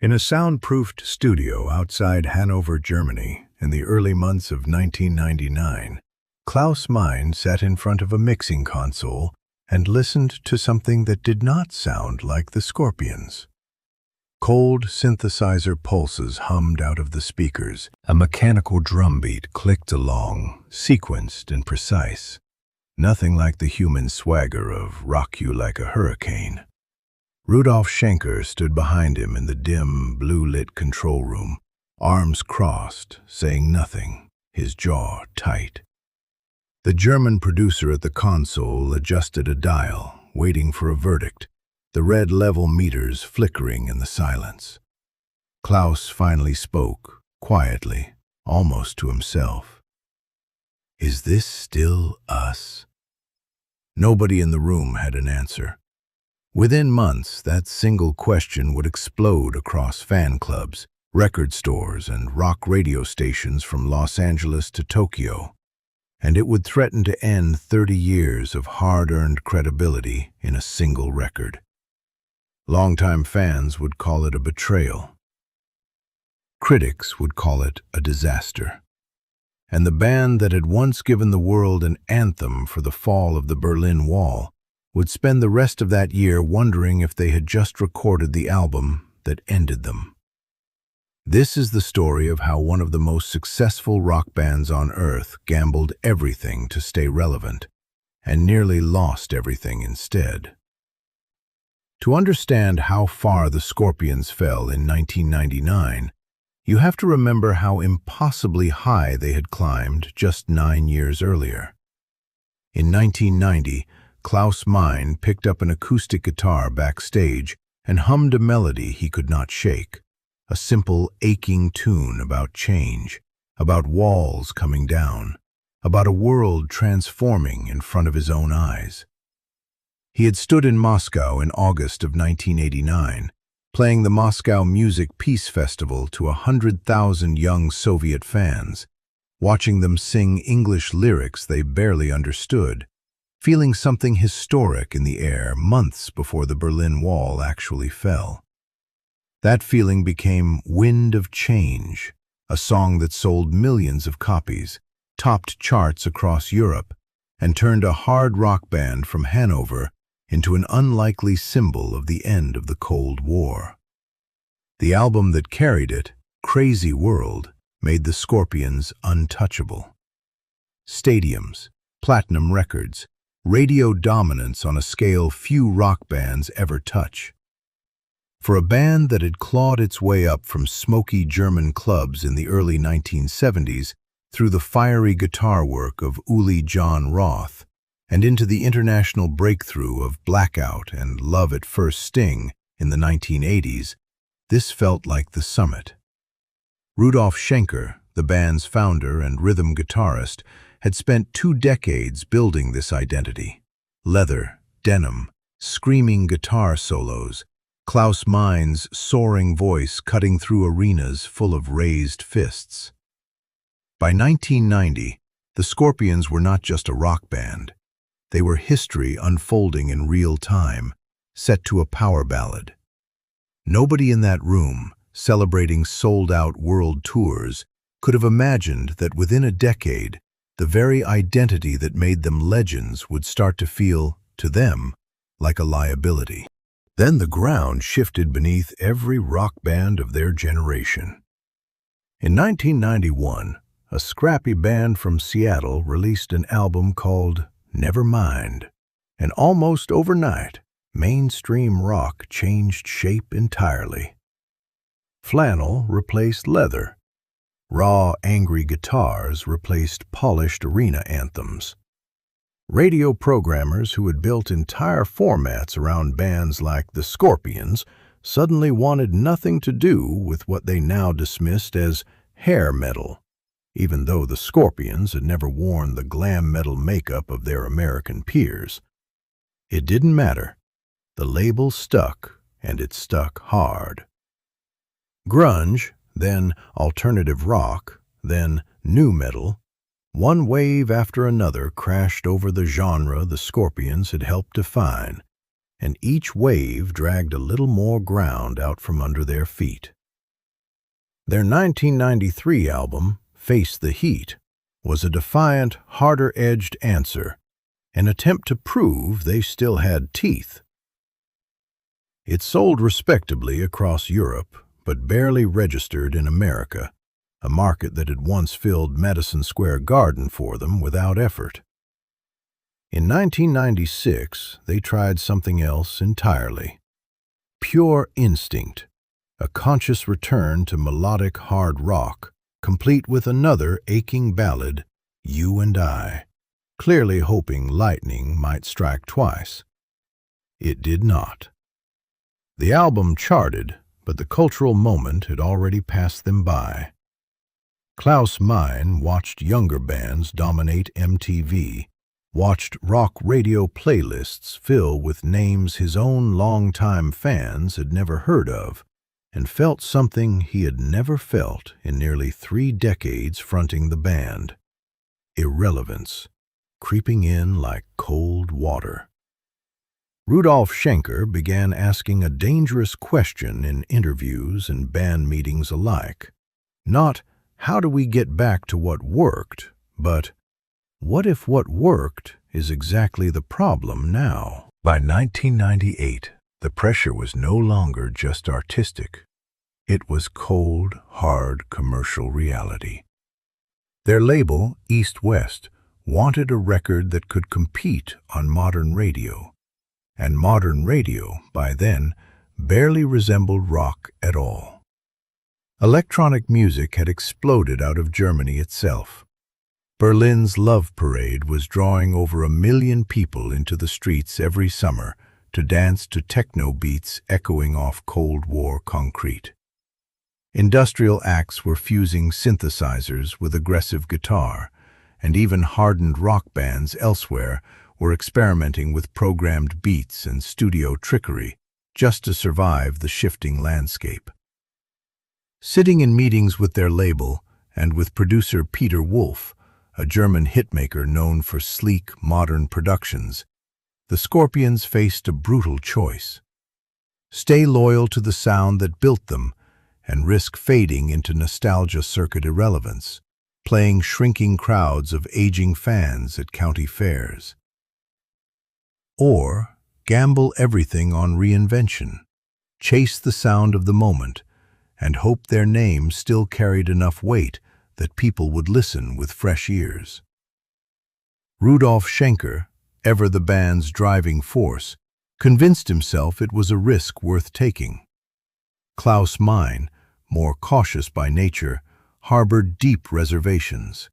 In a soundproofed studio outside Hanover, Germany, in the early months of 1999, Klaus Meine sat in front of a mixing console and listened to something that did not sound like the Scorpions. Cold synthesizer pulses hummed out of the speakers. A mechanical drumbeat clicked along, sequenced and precise. Nothing like the human swagger of "Rock You Like a Hurricane." Rudolf Schenker stood behind him in the dim, blue-lit control room, arms crossed, saying nothing, his jaw tight. The German producer at the console adjusted a dial, waiting for a verdict, the red level meters flickering in the silence. Klaus finally spoke, quietly, almost to himself. "Is this still us?" Nobody in the room had an answer. Within months, that single question would explode across fan clubs, record stores, and rock radio stations from Los Angeles to Tokyo, and it would threaten to end 30 years of hard-earned credibility in a single record. Longtime fans would call it a betrayal. Critics would call it a disaster. And the band that had once given the world an anthem for the fall of the Berlin Wall would spend the rest of that year wondering if they had just recorded the album that ended them. This is the story of how one of the most successful rock bands on earth gambled everything to stay relevant, and nearly lost everything instead. To understand how far the Scorpions fell in 1999, you have to remember how impossibly high they had climbed just 9 years earlier. In 1990, Klaus Meine picked up an acoustic guitar backstage and hummed a melody he could not shake, a simple, aching tune about change, about walls coming down, about a world transforming in front of his own eyes. He had stood in Moscow in August of 1989, playing the Moscow Music Peace Festival to 100,000 young Soviet fans, watching them sing English lyrics they barely understood, feeling something historic in the air months before the Berlin Wall actually fell. That feeling became "Wind of Change," a song that sold millions of copies, topped charts across Europe, and turned a hard rock band from Hanover into an unlikely symbol of the end of the Cold War. The album that carried it, Crazy World, made the Scorpions untouchable. Stadiums, platinum records, radio dominance on a scale few rock bands ever touch. For a band that had clawed its way up from smoky German clubs in the early 1970s through the fiery guitar work of Uli Jon Roth and into the international breakthrough of Blackout and Love at First Sting in the 1980s, this felt like the summit. Rudolf Schenker, the band's founder and rhythm guitarist, had spent 2 decades building this identity. Leather, denim, screaming guitar solos, Klaus Meine's soaring voice cutting through arenas full of raised fists. By 1990, the Scorpions were not just a rock band. They were history unfolding in real time, set to a power ballad. Nobody in that room, celebrating sold-out world tours, could have imagined that within a decade, the very identity that made them legends would start to feel, to them, like a liability. Then the ground shifted beneath every rock band of their generation. In 1991, a scrappy band from Seattle released an album called Never Mind, and almost overnight, mainstream rock changed shape entirely. Flannel replaced leather. Raw, angry guitars replaced polished arena anthems. Radio programmers who had built entire formats around bands like the Scorpions suddenly wanted nothing to do with what they now dismissed as hair metal, even though the Scorpions had never worn the glam metal makeup of their American peers. It didn't matter. The label stuck, and it stuck hard. Grunge, then alternative rock, then nu metal, one wave after another crashed over the genre the Scorpions had helped define, and each wave dragged a little more ground out from under their feet. Their 1993 album, Face the Heat, was a defiant, harder-edged answer, an attempt to prove they still had teeth. It sold respectably across Europe, but barely registered in America, a market that had once filled Madison Square Garden for them without effort. In 1996, they tried something else entirely. Pure Instinct, a conscious return to melodic hard rock, complete with another aching ballad, You and I, clearly hoping lightning might strike twice. It did not. The album charted, but the cultural moment had already passed them by. Klaus Meine watched younger bands dominate MTV, watched rock radio playlists fill with names his own longtime fans had never heard of, and felt something he had never felt in nearly 3 decades fronting the band. Irrelevance, creeping in like cold water. Rudolf Schenker began asking a dangerous question in interviews and band meetings alike. Not, how do we get back to what worked, but, what if what worked is exactly the problem now? By 1998, the pressure was no longer just artistic. It was cold, hard commercial reality. Their label, East West, wanted a record that could compete on modern radio. And modern radio, by then, barely resembled rock at all. Electronic music had exploded out of Germany itself. Berlin's Love Parade was drawing over 1 million people into the streets every summer to dance to techno beats echoing off Cold War concrete. Industrial acts were fusing synthesizers with aggressive guitar, and even hardened rock bands elsewhere were experimenting with programmed beats and studio trickery just to survive the shifting landscape. Sitting in meetings with their label and with producer Peter Wolf, a German hitmaker known for sleek, modern productions, the Scorpions faced a brutal choice. Stay loyal to the sound that built them and risk fading into nostalgia circuit irrelevance, playing shrinking crowds of aging fans at county fairs. Or gamble everything on reinvention, chase the sound of the moment, and hope their name still carried enough weight that people would listen with fresh ears. Rudolf Schenker, ever the band's driving force, convinced himself it was a risk worth taking. Klaus Meine, more cautious by nature, harbored deep reservations.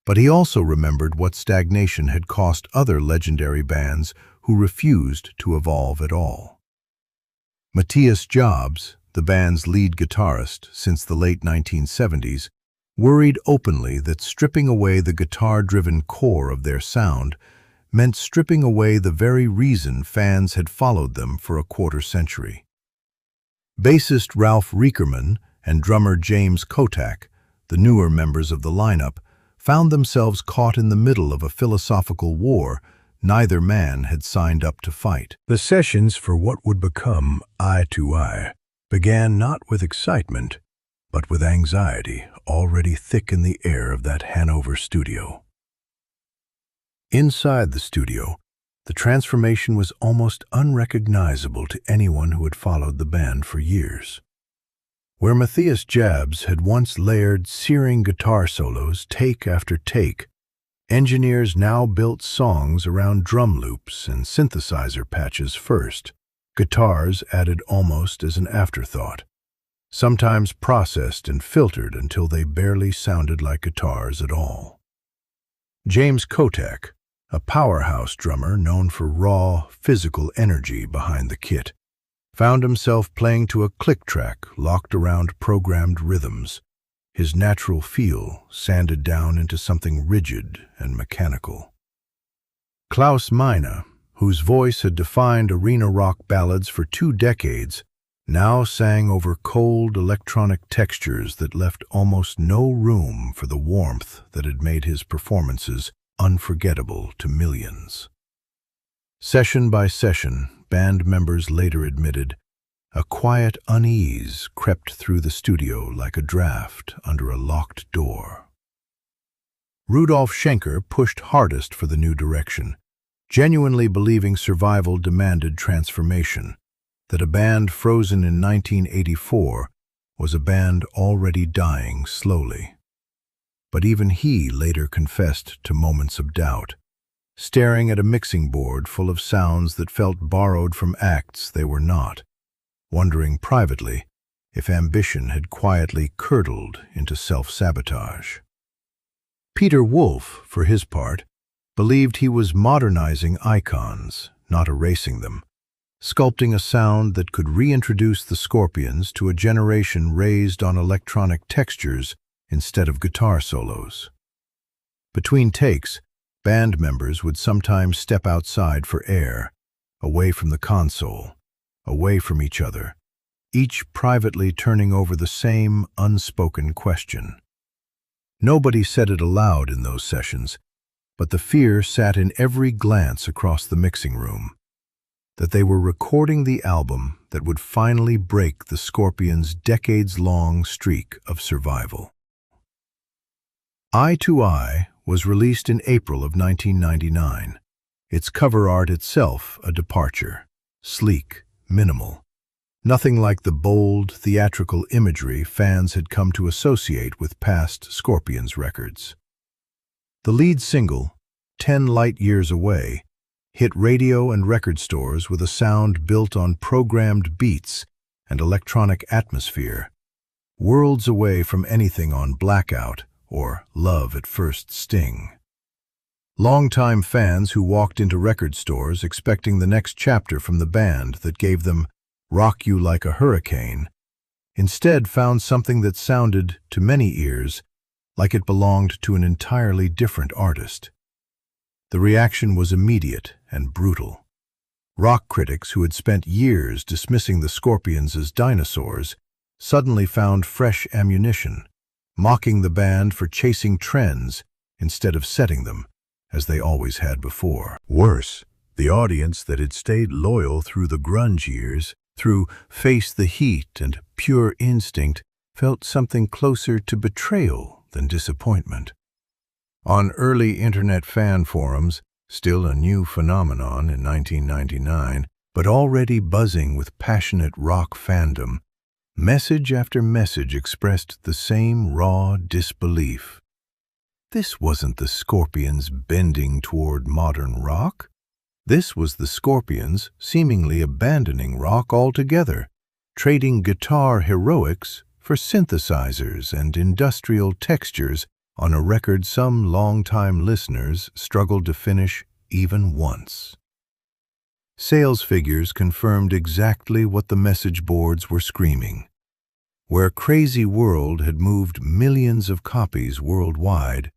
But he also remembered what stagnation had cost other legendary bands who refused to evolve at all. Matthias Jobs, the band's lead guitarist since the late 1970s, worried openly that stripping away the guitar-driven core of their sound meant stripping away the very reason fans had followed them for a quarter-century. Bassist Ralph Riekerman and drummer James Kotak, the newer members of the lineup, found themselves caught in the middle of a philosophical war neither man had signed up to fight. The sessions for what would become Eye to Eye began not with excitement, but with anxiety already thick in the air of that Hanover studio. Inside the studio, the transformation was almost unrecognizable to anyone who had followed the band for years. Where Matthias Jabs had once layered searing guitar solos take after take, engineers now built songs around drum loops and synthesizer patches first, guitars added almost as an afterthought, sometimes processed and filtered until they barely sounded like guitars at all. James Kotak, a powerhouse drummer known for raw, physical energy behind the kit, found himself playing to a click track locked around programmed rhythms, his natural feel sanded down into something rigid and mechanical. Klaus Meine, whose voice had defined arena rock ballads for 2 decades, now sang over cold electronic textures that left almost no room for the warmth that had made his performances unforgettable to millions. Session by session, band members later admitted, a quiet unease crept through the studio like a draft under a locked door. Rudolf Schenker pushed hardest for the new direction, genuinely believing survival demanded transformation, that a band frozen in 1984 was a band already dying slowly. But even he later confessed to moments of doubt, staring at a mixing board full of sounds that felt borrowed from acts they were not, wondering privately if ambition had quietly curdled into self-sabotage. Peter Wolf, for his part, believed he was modernizing icons, not erasing them, sculpting a sound that could reintroduce the Scorpions to a generation raised on electronic textures instead of guitar solos. Between takes, band members would sometimes step outside for air, away from the console, away from each other, each privately turning over the same unspoken question. Nobody said it aloud in those sessions, but the fear sat in every glance across the mixing room, that they were recording the album that would finally break the Scorpions' decades-long streak of survival. Eye to Eye was released in April of 1999, its cover art itself a departure, sleek, minimal, nothing like the bold, theatrical imagery fans had come to associate with past Scorpions records. The lead single, 10 Light Years Away, hit radio and record stores with a sound built on programmed beats and electronic atmosphere, worlds away from anything on Blackout or Love at First Sting. Longtime fans who walked into record stores expecting the next chapter from the band that gave them Rock You Like a Hurricane, instead found something that sounded, to many ears, like it belonged to an entirely different artist. The reaction was immediate and brutal. Rock critics who had spent years dismissing the Scorpions as dinosaurs suddenly found fresh ammunition, mocking the band for chasing trends instead of setting them, as they always had before. Worse, the audience that had stayed loyal through the grunge years, through Face the Heat and Pure Instinct, felt something closer to betrayal than disappointment. On early internet fan forums, still a new phenomenon in 1999, but already buzzing with passionate rock fandom, message after message expressed the same raw disbelief. This wasn't the Scorpions bending toward modern rock. This was the Scorpions seemingly abandoning rock altogether, trading guitar heroics for synthesizers and industrial textures on a record some longtime listeners struggled to finish even once. Sales figures confirmed exactly what the message boards were screaming. Where Crazy World had moved millions of copies worldwide,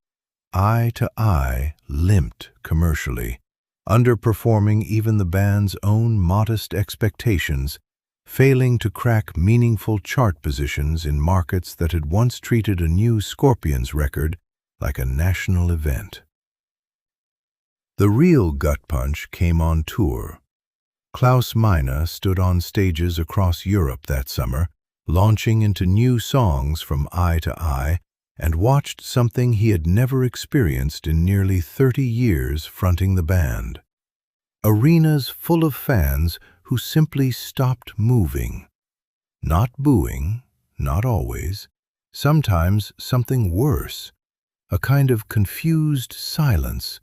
Eye to Eye limped commercially, underperforming even the band's own modest expectations, failing to crack meaningful chart positions in markets that had once treated a new Scorpions record like a national event. The real gut punch came on tour. Klaus Meine stood on stages across Europe that summer, launching into new songs from Eye to Eye, and watched something he had never experienced in nearly 30 years fronting the band. Arenas full of fans who simply stopped moving. Not booing, not always, sometimes something worse, a kind of confused silence,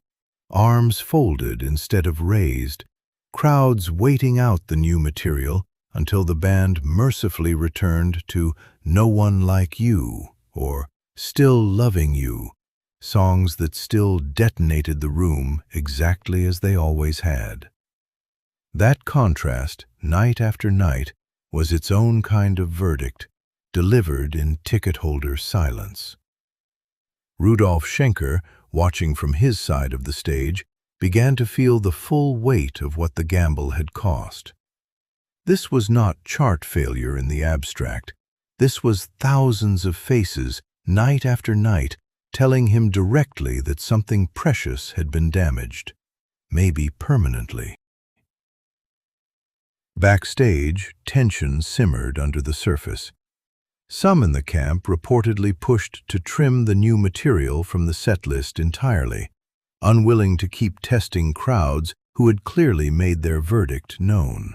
arms folded instead of raised, crowds waiting out the new material until the band mercifully returned to No One Like You or Still Loving You, songs that still detonated the room exactly as they always had. That contrast, night after night, was its own kind of verdict, delivered in ticket-holder silence. Rudolf Schenker, watching from his side of the stage, began to feel the full weight of what the gamble had cost. This was not chart failure in the abstract. This was thousands of faces, night after night, telling him directly that something precious had been damaged, maybe permanently. Backstage, tension simmered under the surface. Some in the camp reportedly pushed to trim the new material from the setlist entirely, unwilling to keep testing crowds who had clearly made their verdict known.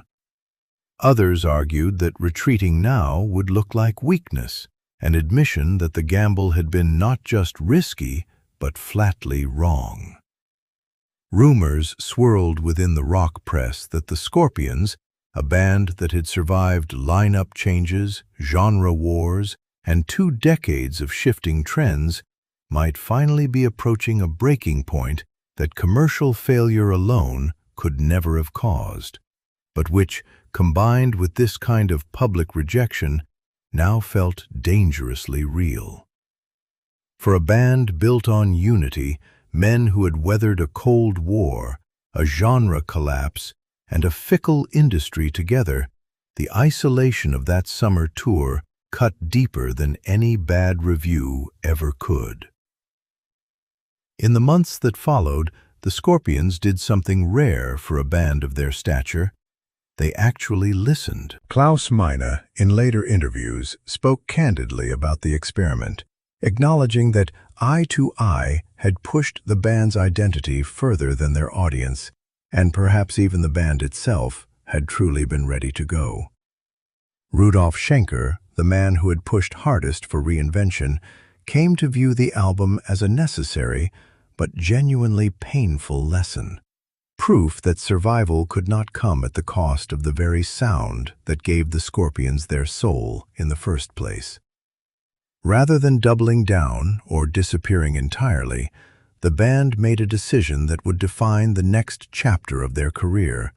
Others argued that retreating now would look like weakness, an admission that the gamble had been not just risky, but flatly wrong. Rumors swirled within the rock press that the Scorpions, a band that had survived lineup changes, genre wars, and 2 decades of shifting trends, might finally be approaching a breaking point that commercial failure alone could never have caused, but which, combined with this kind of public rejection, now felt dangerously real. For a band built on unity, men who had weathered a Cold War, a genre collapse, and a fickle industry together, the isolation of that summer tour cut deeper than any bad review ever could. In the months that followed, the Scorpions did something rare for a band of their stature. They actually listened. Klaus Meine, in later interviews, spoke candidly about the experiment, acknowledging that Eye to Eye had pushed the band's identity further than their audience, and perhaps even the band itself had truly been ready to go. Rudolf Schenker, the man who had pushed hardest for Reinvention, came to view the album as a necessary but genuinely painful lesson. Proof that survival could not come at the cost of the very sound that gave the Scorpions their soul in the first place. Rather than doubling down or disappearing entirely, the band made a decision that would define the next chapter of their career.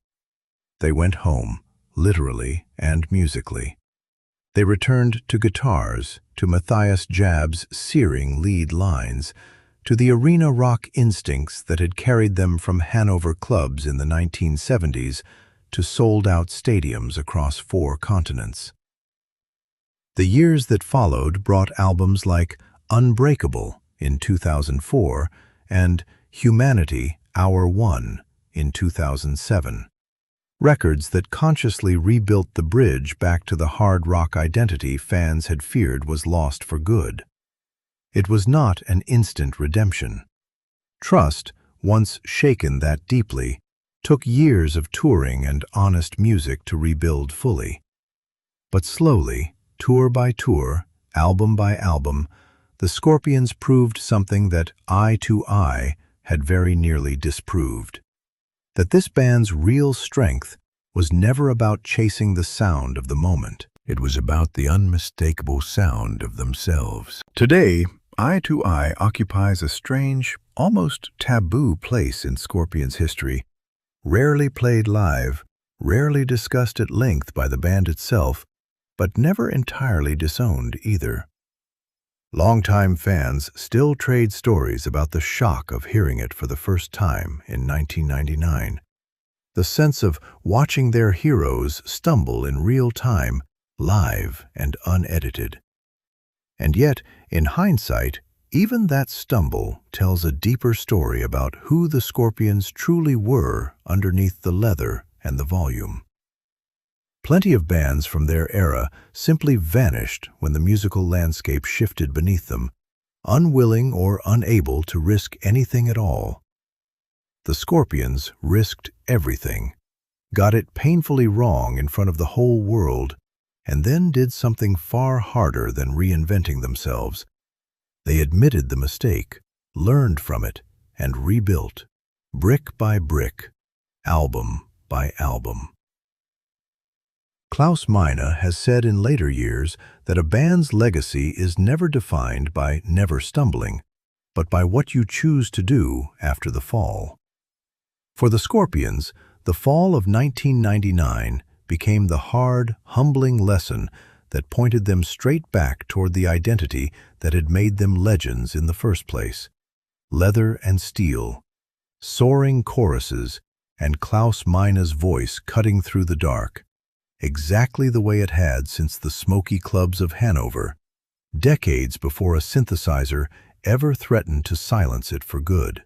They went home, literally and musically. They returned to guitars, to Matthias Jab's searing lead lines, to the arena rock instincts that had carried them from Hanover clubs in the 1970s to sold-out stadiums across 4 continents. The years that followed brought albums like Unbreakable in 2004 and Humanity, Hour One in 2007. Records that consciously rebuilt the bridge back to the hard rock identity fans had feared was lost for good. It was not an instant redemption. Trust, once shaken that deeply, took years of touring and honest music to rebuild fully. But slowly, tour by tour, album by album, the Scorpions proved something that Eye to Eye had very nearly disproved. That this band's real strength was never about chasing the sound of the moment. It was about the unmistakable sound of themselves. Today, Eye to Eye occupies a strange, almost taboo place in Scorpions' history, rarely played live, rarely discussed at length by the band itself, but never entirely disowned either. Longtime fans still trade stories about the shock of hearing it for the first time in 1999. The sense of watching their heroes stumble in real time, live and unedited. And yet, in hindsight, even that stumble tells a deeper story about who the Scorpions truly were underneath the leather and the volume. Plenty of bands from their era simply vanished when the musical landscape shifted beneath them, unwilling or unable to risk anything at all. The Scorpions risked everything, got it painfully wrong in front of the whole world, and then did something far harder than reinventing themselves. They admitted the mistake, learned from it, and rebuilt, brick by brick, album by album. Klaus Meine has said in later years that a band's legacy is never defined by never stumbling, but by what you choose to do after the fall. For the Scorpions, the fall of 1999 became the hard, humbling lesson that pointed them straight back toward the identity that had made them legends in the first place. Leather and steel, soaring choruses, and Klaus Meine's voice cutting through the dark, exactly the way it had since the smoky clubs of Hanover, decades before a synthesizer ever threatened to silence it for good.